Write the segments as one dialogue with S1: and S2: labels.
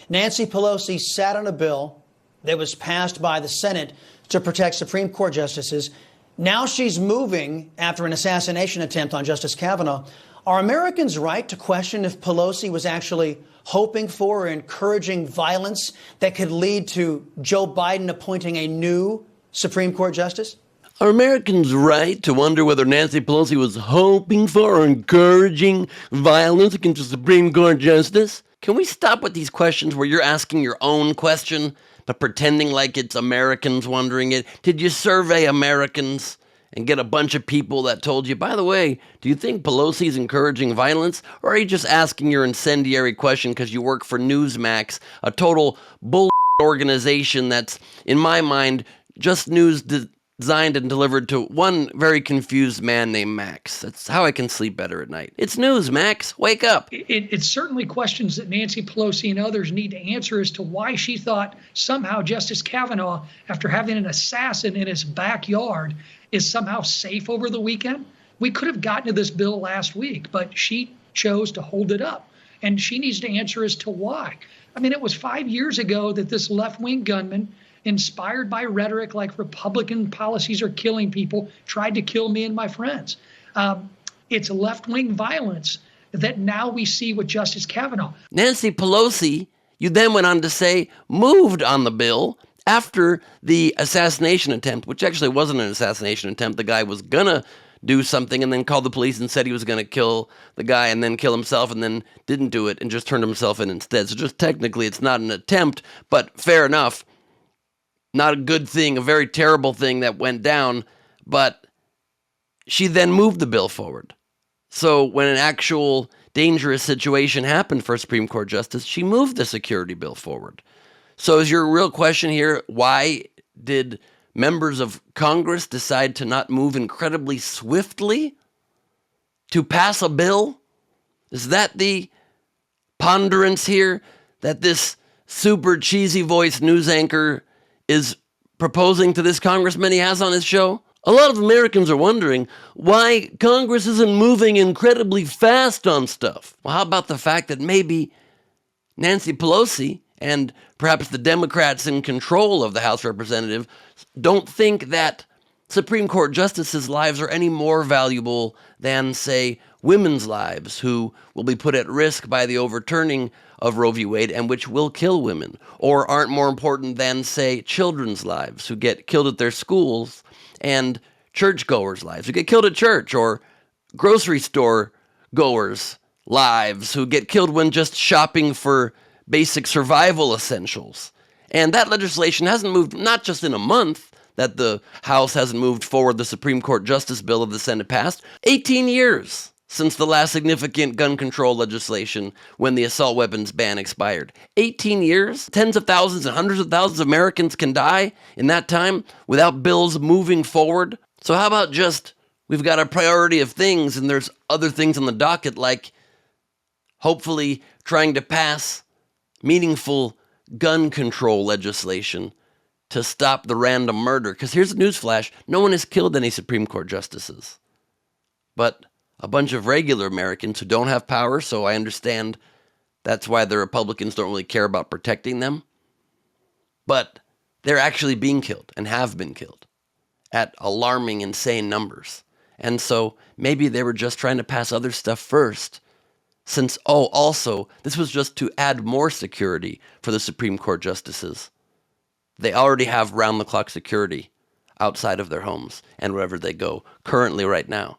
S1: Nancy Pelosi sat on a bill that was passed by the Senate to protect Supreme Court justices. Now she's moving after an assassination attempt on Justice Kavanaugh. Are Americans right to question if Pelosi was actually hoping for or encouraging violence that could lead to Joe Biden appointing a new Supreme Court justice?
S2: Are Americans right to wonder whether Nancy Pelosi was hoping for or encouraging violence against a Supreme Court justice? Can we stop with these questions where you're asking your own question, but pretending like it's Americans wondering it? Did you survey Americans and get a bunch of people that told you, by the way, do you think Pelosi's encouraging violence? Or are you just asking your incendiary question because you work for Newsmax, a total bull organization that's, in my mind, just news designed and delivered to one very confused man named Max. That's how I can sleep better at night. It's news, Max. Wake up.
S3: It's certainly questions that Nancy Pelosi and others need to answer as to why she thought somehow Justice Kavanaugh, after having an assassin in his backyard, is somehow safe over the weekend. We could have gotten to this bill last week, but she chose to hold it up. And she needs to answer as to why. I mean, it was 5 years ago that this left-wing gunman, inspired by rhetoric like Republican policies are killing people, tried to kill me and my friends. It's left-wing violence that now we see with Justice Kavanaugh.
S2: Nancy Pelosi, you then went on to say, moved on the bill after the assassination attempt, which actually wasn't an assassination attempt. The guy was gonna do something and then called the police and said he was gonna kill the guy and then kill himself and then didn't do it and just turned himself in instead. So just technically it's not an attempt, but fair enough. Not a good thing, a very terrible thing that went down, but she then moved the bill forward. So when an actual dangerous situation happened for a Supreme Court justice, she moved the security bill forward. So is your real question here, why did members of Congress decide to not move incredibly swiftly to pass a bill? Is that the ponderance here that this super cheesy voice news anchor is proposing to this congressman he has on his show? A lot of Americans are wondering why Congress isn't moving incredibly fast on stuff. Well, how about the fact that maybe Nancy Pelosi and perhaps the Democrats in control of the House of Representatives don't think that Supreme Court justices' lives are any more valuable than, say, women's lives who will be put at risk by the overturning of Roe v. Wade and which will kill women, or aren't more important than, say, children's lives who get killed at their schools and churchgoers' lives who get killed at church, or grocery store goers' lives who get killed when just shopping for basic survival essentials. And that legislation hasn't moved, not just in a month, that the House hasn't moved forward the Supreme Court Justice Bill of the Senate passed, 18 years since the last significant gun control legislation when the assault weapons ban expired. 18 years? Tens of thousands and hundreds of thousands of Americans can die in that time without bills moving forward. So how about just, we've got a priority of things and there's other things on the docket like hopefully trying to pass meaningful gun control legislation to stop the random murder. Because here's a newsflash, no one has killed any Supreme Court justices. But a bunch of regular Americans who don't have power, so I understand that's why the Republicans don't really care about protecting them. But they're actually being killed and have been killed at alarming, insane numbers. And so maybe they were just trying to pass other stuff first. Since, also, this was just to add more security for the Supreme Court justices. They already have round-the-clock security outside of their homes and wherever they go, currently right now.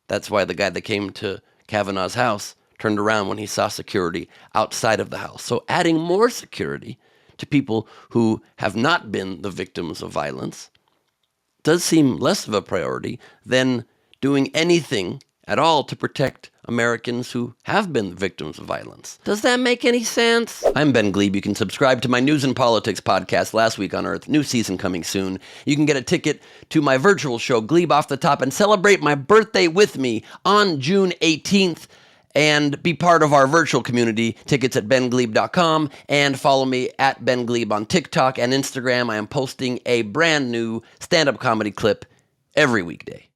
S2: That's why the guy that came to Kavanaugh's house turned around when he saw security outside of the house. So adding more security to people who have not been the victims of violence does seem less of a priority than doing anything at all to protect Americans who have been victims of violence. Does that make any sense? I'm Ben Gleib. You can subscribe to my News and Politics podcast, Last Week on Earth. New season coming soon. You can get a ticket to my virtual show, Gleib Off the Top, and celebrate my birthday with me on June 18th and be part of our virtual community. Tickets at bengleib.com, and follow me at Ben Gleib on TikTok and Instagram. I am posting a brand new stand-up comedy clip every weekday.